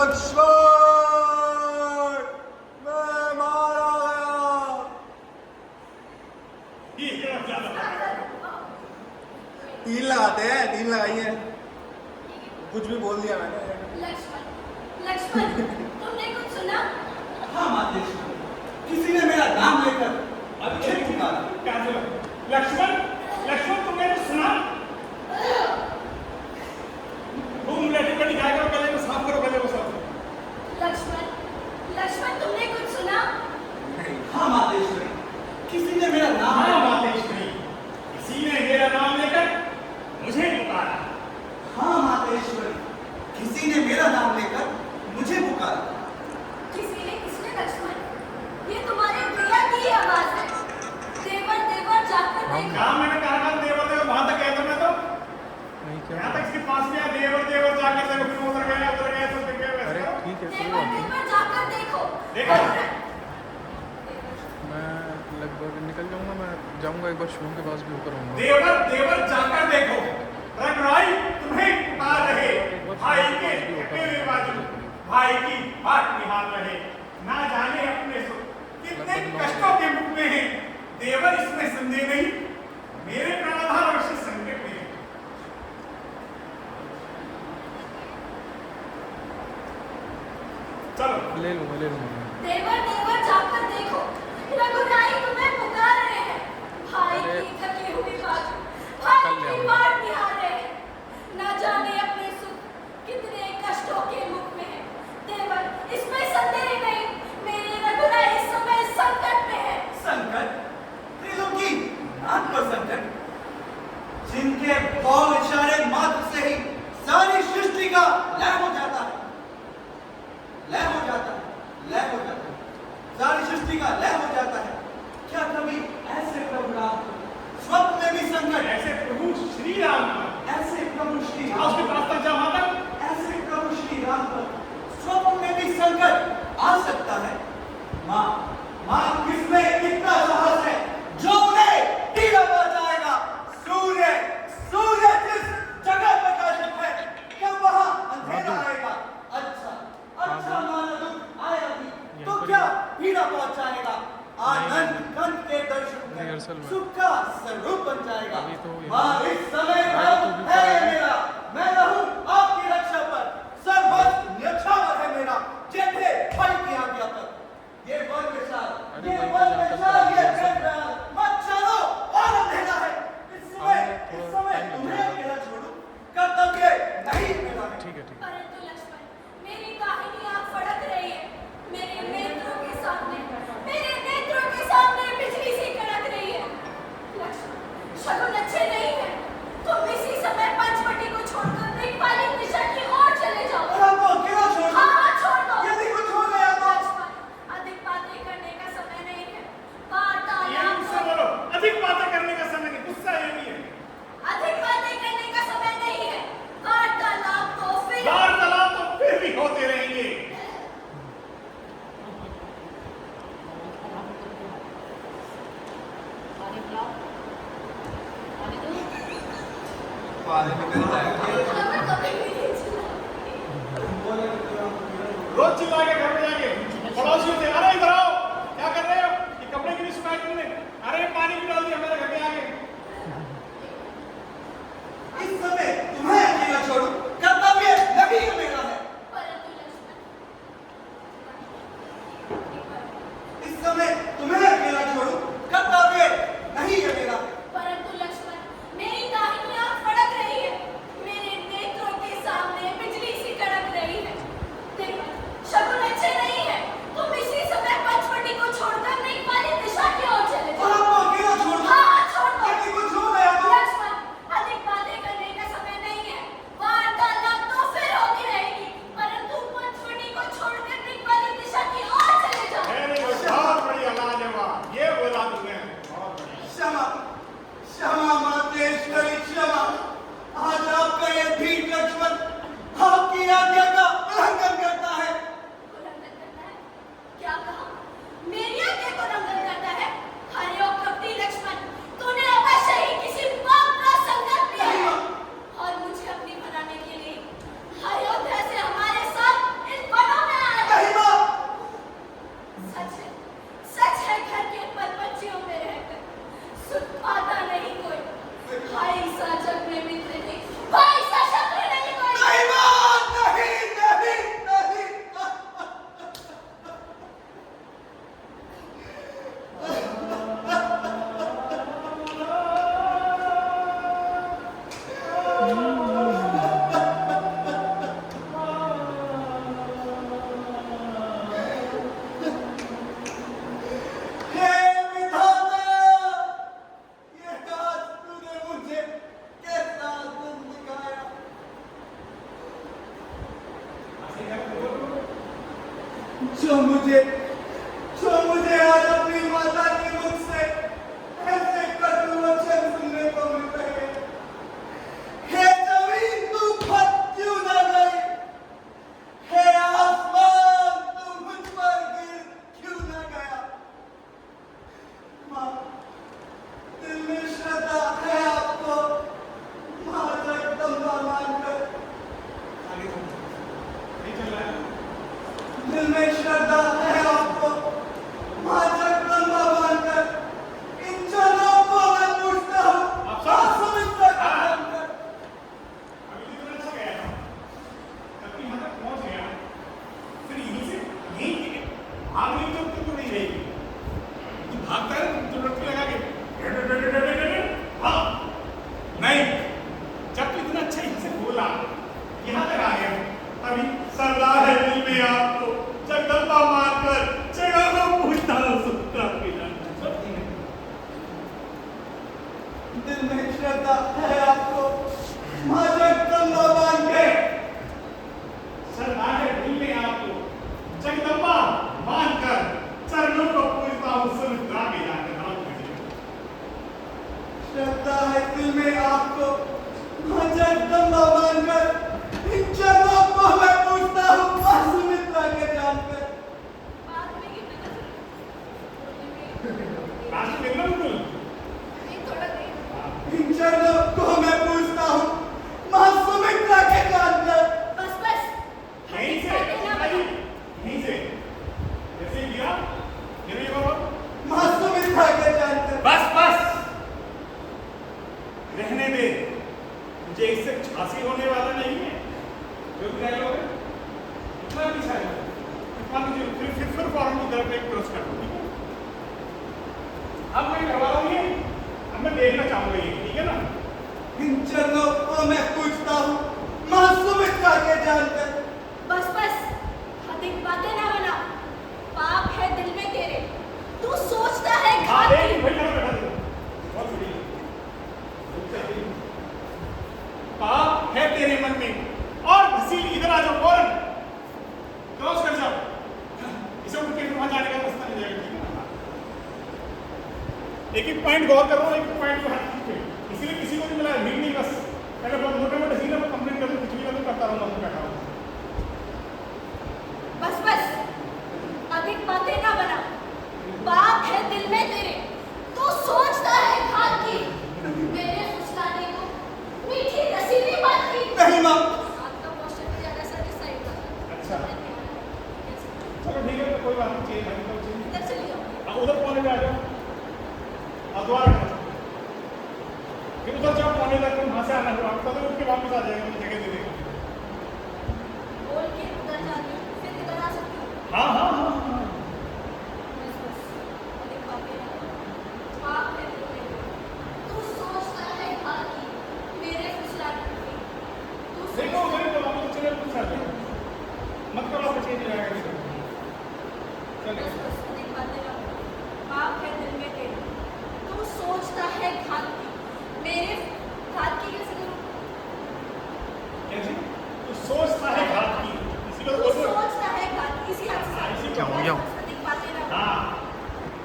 लक्ष्मण, मैं मारा गया। तीन लगाते हैं, तीन लगाइए। कुछ भी बोल दिया मैंने। लक्ष्मण, लक्ष्मण, तुमने कुछ सुना? हाँ मातेश्वरी, किसी ने मेरा नाम लेकर मुझे पुकारा। लक्ष्मण, लक्ष्मण तुमने कुछ सुना? घूम लेटी पड़ी गाय को गले को साफ करो, गले को साफ करो। लक्ष्मण, लक्ष्मण तुमने कुछ सुना? हाँ मातेश्वरी, किसी ने मेरा नाम हाँ मातेश्वरी, किसी ने मेरा नाम लेकर मुझे पुकारा। हाँ मातेश्वरी, किसी ने मेरा नाम लेकर मुझे पुकारा। किसने लक्ष्मण? ये तुम्हारे प्रिया की आवाज है। देवर देवर जाकर देखो। कहा मैंने कहा था देवर देवर, वहां तक कहता मैं तो यहाँ तक इसके पास में देवर देवर जाकर देखो, फिर उधर गए तो फिर गए। अरे ठीक है, कोई देवर बात नहीं। देवर जाकर देखो। देखो मैं लगभग निकल जाऊंगा, मैं जाऊंगा एक बार शुभम के पास भी होकर आऊंगा। देवर देवर जाकर देखो, रघुराई तुम्हें पुकार रहे। भाई के अकेले बाजू, भाई की बात निहार रहे। ना जाने अपने सुख कितने कष्टों के मुख में है। देवर इसमें संदेह नहीं, मेरे प्राणाधार अवश्य संकट में है। चलो ले लूंगा, ले लूंगा। देवर देवर जाकर देखो, रघुराई तुम्हें पुकार रहे हैं। भाई की थकी हुई बाजू, भाई की बात निहार रहे हैं। ना जाने अपने सुख कितने कष्टों के मुख में है। देवर इसमें संदेह नहीं, मेरे रघुराई इस समय संकट में है। संकट? त्रिलोकी नाथ पर संकट, जिनके बौल इशारे मात्र से ही सारी सृष्टि का लय हो जाता है, लय हो जाता है, लय हो जाता है, सारी सृष्टि का लय हो जाता है। क्या कभी ऐसे प्रभु राम स्वप्न में भी संकट? ऐसे प्रभु श्री राम, ऐसे प्रभु श्री उसके राम, पास तक जा, वहां तक ऐसे प्रभु श्री राम पर स्वप्न में भी संकट आ सकता है। माँ, माँ किसमें इतना साहस है जो उन्हें टीला पहुंचाएगा? सूर्य, सूर्य जिस जगह प्रकाशित है, क्या वहां अंधेरा आएगा? अच्छा, अच्छा माना दुख आया भी तो क्या पीड़ा पहुंचाएगा? आनंद कंठ के दर्शन कर सुख का स्वरूप बन जाएगा। माँ इस समय है मेरा, मैं रहूं आपकी रक्षा पर, सर्वस्व न्यौछावर है मेरा, जैसे भाई की आज्ञा पर। ये वन विशाल, ये वन विशाल, ये प्रेम मत चलो और अंधेरा है। इस समय तुम्हें अकेला छोड़ूं, कर्तव्य नहीं मेरा है। ठीक है, ठीक है। परंतु लक्ष्मण, मेरी दाहिनी आंख फड़क रही है। मेरे नेत्रों के सामने बिजली सी कड़क रही है। लक्ष्मण, शगुन अच्छे नहीं है। तुम इसी समय पंचवटी को छोड़कर दिक्पालिक दिशा की ओर चले जाओ। हमको अकेला छोड़ दो। हाँ, छोड़ दो। यदि कुछ हो गया तो? लक्ष्मण, अधिक बातें करने का समय नहीं है। वार्तालाप मुझसे बोलो, अधिक बातें करने का समय नहीं, गुस्सा ये भी है। अधिक बातें करने का समय नहीं है। वार्तालाप तो फिर भी होते रहेंगे। रोज चिल्ला के घर में जाके पड़ोसियों से, अरे इधर आओ, क्या कर रहे हो? ये कपड़े की नहीं सुखाए तुमने? अरे पानी भी डाल दिया मेरे घर में आके। इस समय तुम्हें अकेला छोड़ूं, कर्तव्य नहीं मेरा है। परंतु लक्ष्मण, इस समय तुम्हें अकेला छोड़ूं, कर्तव्य नहीं है मेरा। परंतु लक्ष्मण, मेरी दाहिनी आंख फड़क रही है। मेरे हे विधाता, ये आज तूने मुझे कैसा दिन दिखाया। जो मुझे आज अपनी माता के मुख से ऐसे कटु वचन सुनने को मिल रहे हैं। हे जमीन तू फट क्यों न गई? हे आसमान तू मुझ पर गिर क्यों न गया? माँ, दिल में श्रद्धा है आपको, माँ जगदम्बा मानकर। दिल में श्रद्धा है आपको, माँ जगदम्बा मानकर। इन जनों को मैं पूछता हूँ, माँ सुमित्रा का मानकर। अभी तो अच्छा गया था, तब यहाँ तक पहुँच गया, फिर यहीं से यहीं भागने की जरूरत तो नहीं रहेगी। तू भागता है तो लड़की लगा के हाँ नहीं, जब तू इतना अच्छा यहीं से बोला यहाँ तक आ गया, अभी सरदार है दिल में आपको जगदम्बा मारकर जगह को पूछता हूँ सुमित्रा की दिल में श्रद्धा है आपको, माँ जगदम्बा मानकर। सरदार है दिल में आपको जगदम्बा मानकर चरणों को पूजता हूँ सुमित्रा के जाकर श्रद्धा है दिल में आपको, माँ जगदम्बा मानकर। इन चरणों को मैं पूछता हूँ, माँ सुमित्रा के जानकर। बाद में ये पता राष्ट्र में बिल्कुल नहीं थोड़ा देर इन चरणों को मैं पूछता हूँ, माँ सुमित्रा के जानकर। बस यहीं से यहीं से जैसे गिरा गिरे बाबा माँ सुमित्रा के जानकर। बस रहने दे, मुझे इससे हासिल होने वाला नहीं है। जो क्या लोग इतना पीछा है, इतना मुझे फिर फॉर्म की तरफ एक क्रॉस कर दूँ। अब मैं करवा रहा हूँ ये, अब मैं देखना चाहूँगा ये, ठीक है ना? इन चरणों को मैं पूछता हूँ, माँ सुमित्रा के जानकर। बस अधिक बातें ना बना, पाप है दिल में तेरे, तू सोचता है हाँ घात एक की। भाई यहाँ बैठा दो, बहुत बड़ी पाप है तेरे मन में और वसील इधर आ जाओ, फौरन क्रॉस कर जाओ, इसे उठ के वहां जाने का रास्ता नहीं जाएगा, ठीक है ना? एक एक पॉइंट गौर कर रहा हूँ, एक पॉइंट को हट के, इसलिए किसी को नहीं मिला भीड़ नहीं, बस पहले बहुत मोटे मोटे सीने में कंप्लीट कर दूँ, कुछ भी कर दूँ, करता रहूँगा, मैं बैठा हूँ। बस अधिक बातें ना बना, पाप है दिल में तेरे, तू सोचता है घात की। मेरे फुसलाने को मीठी रसीली बात की। नहीं माँ, आपका क्वेश्चन में ज्यादा सैटिस्फाइड था। अच्छा चलो ठीक है, तो कोई बात नहीं, चाहिए भाई तो चाहिए। इधर चलिए। अब उधर कोने में आ जाओ, अब द्वार फिर उधर जाओ कोने तक, वहां से आना होगा, तो उठ के वापस आ जाएगा, मुझे जगह दे देगा। बोल के उधर जाती हूँ, फिर इधर आ सकती हूँ। हाँ बस अधिक बातें ना बना, पाप है दिल में तेरे, तू सोचता है घात की। मेरे फुसलाने को तू देखो सोचता मेरे तो वापस चले कुछ आ जाओ, मत करो कुछ नहीं जाएगा चलो। बस अधिक बातें ना बना, पाप है दिल में तेरे, तू सोचता है घात की। मेरे घात की कैसे करूँ? कैसे? तू सोचता है घात की, इसी को तू बोलो। सोचता है घात की, इसी हाथ से। इसी क्या हो गया? अधिक बातें ना बना, हाँ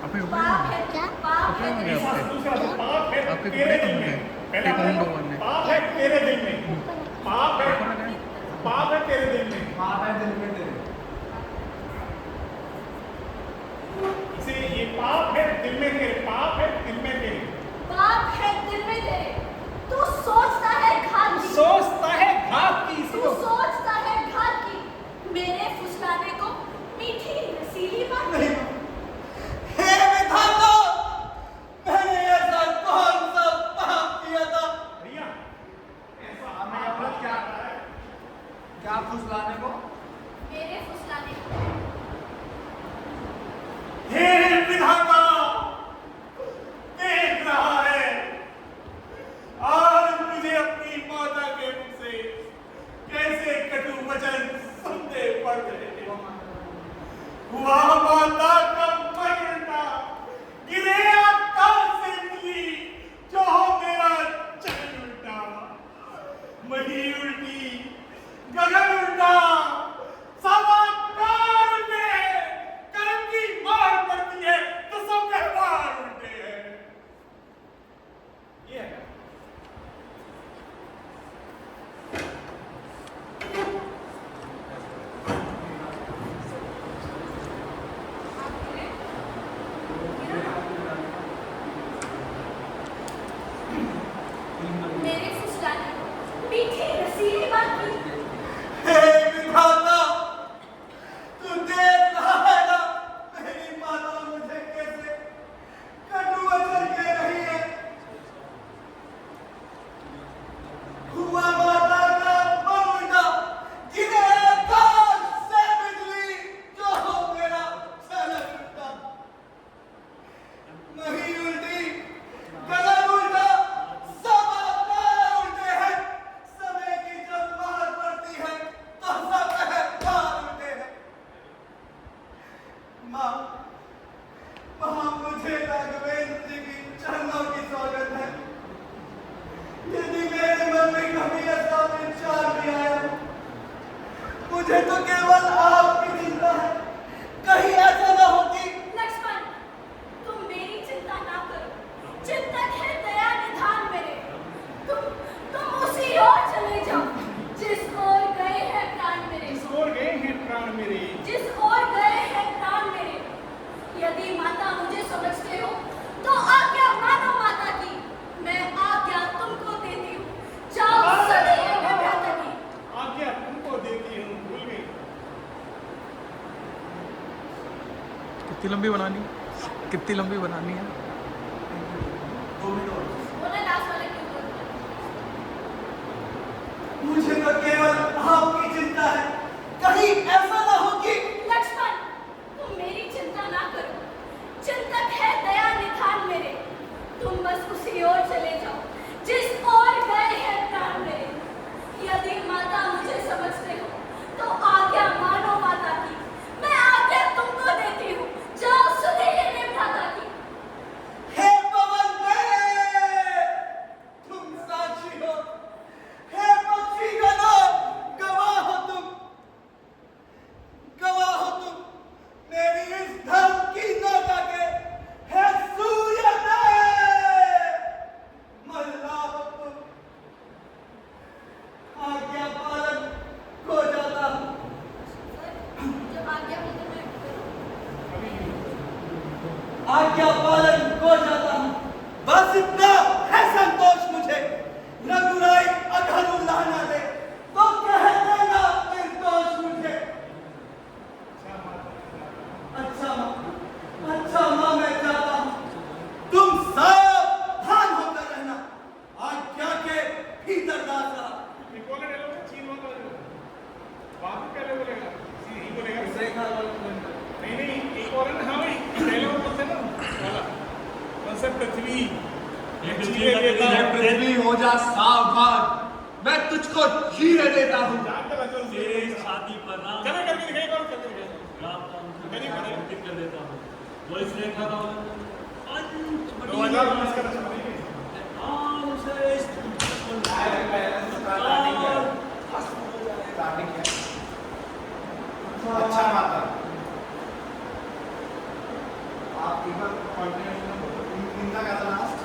अभी हो पाप गया है पाप है हो दिल गया में। आपके? दूसरा पाप है आपके तेरे कपड़े दिल कहाँ में, गए? पहले एक हमने मुंडो बोला, वाले। पाप है तेरे दिल में, पाप है तेरे दिल में, पाप है दिल में तेरे। इसे ये पाप है दिल में तेरे, पाप है दिल में तेरे, पाप है दिल में तेरे, तू सोचता है घात की। सोचता है घात की, इसी तू को सोचता है घात की। मेरे फुसलाने को मीठी रसीली बात नहीं माँ, हे विधाता, मैंने ऐसा कौन सा पाप किया था? भैया ऐसा मैं अपना क्या फुसलाने को? मेरे फुसलाने को। हे विधाता, देख रहा है फुसलाने, मीठी रसीली बात की। हे विधाता, तू देख रहा है ना मेरी माता मुझे कैसे कटु वचन कह रही है। हुआ माता का उल्टा, जिन्हें आकाश से बिजली जो हो मेरा छलक उठा। नहीं उल्टी, गलत उल्टा, सब आकार उल्टे हैं। समय की जब मार पड़ती है तो सब अहंकार उल्टे हैं। माँ, मुझे राघवेंद्र जी की चरणों की सौगंध है। यदि मेरे मन में कभी ऐसा विचार भी आया, मुझे तो केवल आपकी चिंता है। कहीं ऐसा न हो कि लक्ष्मण, तुम मेरी चिंता ना करो। चिंतक है दया निधान मेरे। तुम उसी ओर चले जाओ जिस ओर गए हैं प्राण मेरे। इस ओर गए हैं प्राण मेरे। जिस ओर गए हैं प्राण मेरे। यदि माता मुझे समझते हो तो आज्ञा मानो माता की। मैं आज्ञा तुमको देती हूँ, जाओ सदैव भ्राता की। आज्ञा तुमको देती हूँ, भूल गई। कितनी लंबी बनानी कितनी लंबी बनानी है? बोले लास्ट वाले क्यों बोल रहे हो? मुझे तो केवल आपकी चिंता है। कहीं ऐसा न हो कि लक्ष्मण, तुम मेरी चिंता ना करो। चिंतक है दया निधान मेरे। तुम बस उसी ओर चले जाओ जिस ओर गए हैं प्राण मेरे। यदि माता मुझे समझते हो तो आज्ञा मानो माता की। मैं आज्ञा तुमको देती हूँ, जाओ सुधीर भ्राता की। हे पवन देव, तुम साक्षी हो। हे पक्षी गणों, गवाह हो तुम। गवाह हो तुम मेरी इस धर्म की नौका के। हे सूर्य देव, मल्लाह हो तुम। आज्ञा पालन को जाता हूँ। जब आज्ञा हो तो मैं आज्ञा पालन को जाता हूँ। बस इतना है संतोष मुझे। रघुराई अगर उल्लाह ना दे तो कह देना निर्दोष मुझे। अच्छा माँ, मैं जाता हूँ। तुम सावधान होकर रहना। आज्ञा के भीतर दास रहा। निकोले डेलो का चीन वाला जो बाबू पहले बोलेगा, ही बोलेगा। नहीं, एक और है। हाँ भाई, डेलो बोलते ना वाला कॉन्सेप्ट पृथ्वी। पृथ्वी हो जा सावधान, मैं तुझको जीने देता हूँ। जानते बच्चों तेरे शादी पर राम चलो करके दिखाइए, कौन करके दिखाइए। राम का करीब करीब। अंकित कर देता हूँ। वो इसलिए खड़ा हूँ 2019 का रचना नहीं है। अच्छा माता, आप एक बार कॉन्टिन्यूएशन में बोलो। इनका क्या था लास्ट?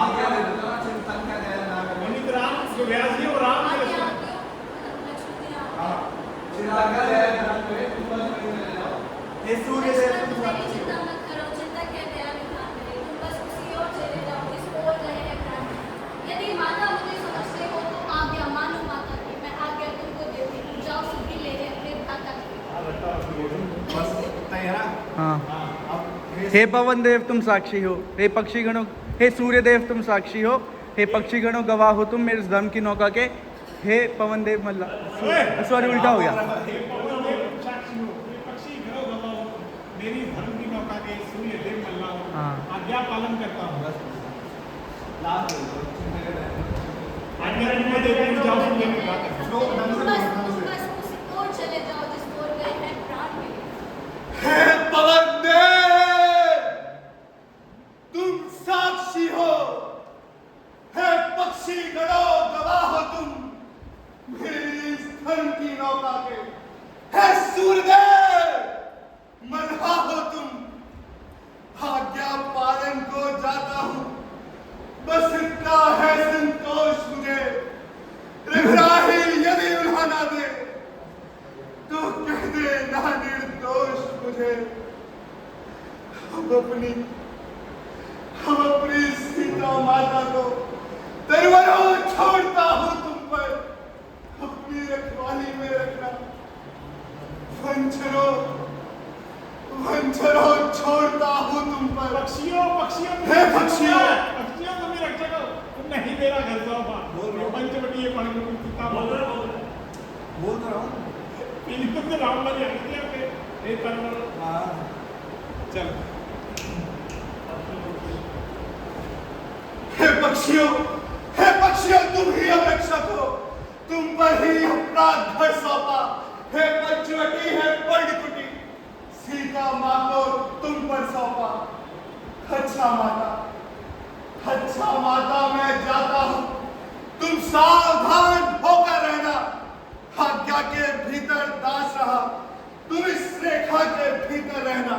आज्ञा दे देता ना, चिंतन का दया ना करो। वही तो राम जो व्यास जी वो राम के आज्ञा रचना। लक्ष्मण जी हाँ, चिंतन का दया ना करो, तुम बस वहीं चले जाओ। हे सूर्य देव, तुम मेरी चिंता मत करो। चिंतक है दया निधान मेरे। तुम बस उसी ओर चले जाओ जिस ओर गए हैं प्राण मेरे। यदि माता मुझे समझते हो तो आज्ञा मानो माता की। मैं आज्ञा तुमको देती हूँ, जाओ सुधी ले अपने भ्राता की। बस इतना ही है ना? हाँ। अब हे पवन देव तुम साक्षी हो। हे पक्षी गणों, हे सूर्य देव तुम साक्षी हो। हे पक्षी गणों गवाह हो तुम मेरे इस धर्म की नौका के। हे पवन देव मल्ला, सॉरी उल्टा हो गया। हे पवन देव साक्षी हो, हे पक्षी गणों गवाह हो, मेरी धर्म की नौका के सूर्य देव मल्ला हो। हाँ। आज्ञा पालन करता हूँ। लास्ट बोलो, चिंतन का दया। आज्ञा तुमको देती हूँ, जाओ सुधी ले भ्राता की। लो, ढंग से बोलो, ढंग तुम से। बस उसी ओर चले जाओ जिस ओर गए हैं प्राण मेरे। हे पवन देव, तुम साक्षी हो। हे पक्षी गणों गवाह हो तुम मेरी इस धर्म की नौका के। हे सूर्यदेव मल्हा हो तुम। आज्ञा पालन को जाता हूँ। बस इतना है संतोष मुझे। रघुराही यदि उल्हा ना दे तो कह दे ना निर्दोष मुझे। हम अपनी सीता माता को दरबारों बोल तो रहा हूँ। फिल्म में राम वाली आई थी आपके एक कलर हाँ चल हे पक्षियों तुम ही अपेक्षक हो, तुम पर ही अपराध घर सौंपा। हे पंचवटी, हे पर्णकुटी, सीता माँ को तुम पर सौंपा। अच्छा माता मैं जाता हूँ, तुम सावधान होकर रहना। आज्ञा के भीतर दास रहा, तुम इस रेखा के भीतर रहना।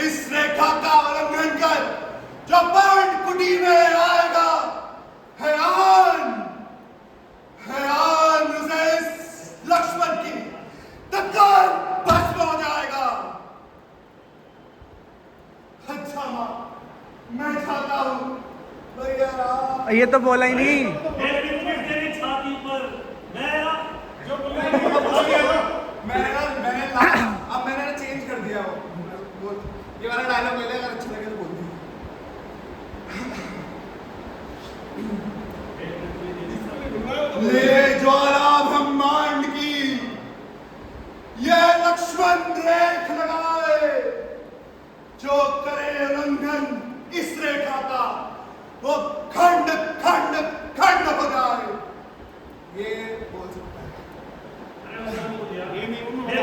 इस रेखा का उल्लंघन कर जो पर्णकुटी में आएगा, हयान उसे लक्ष्मण की तत्काल भस्म हो जाएगा। अच्छा माँ, मैं जाता हूँ। भैया राम। ये तो बोला ही नहीं। मैं तेरी छाती पर मेरा जो बोल रहे हैं वो बोल गया तो मैंने चेंज कर दिया वो ये वाला डायलॉग पहले अगर अच्छा लगे तो बोल दी। ले ज्वाला ब्रह्मांड की ये लक्ष्मण रेख लगाए, जो करे उल्लंघन इस रेखा का वो खंड खंड खंड हो जाए। ये बोल सकता है। ये नहीं उन्होंने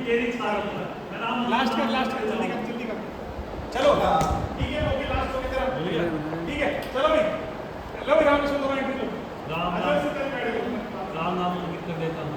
तेरी छाती पर मेरा लास्ट कर जल्दी कर चलो ठीक है ओके लास्ट हो गया तेरा ठीक है चलो भाई लो राम से दो मिनट लो राम अच्छा से तेरे बैठ गए राम नाम अंकित कर देता हूँ।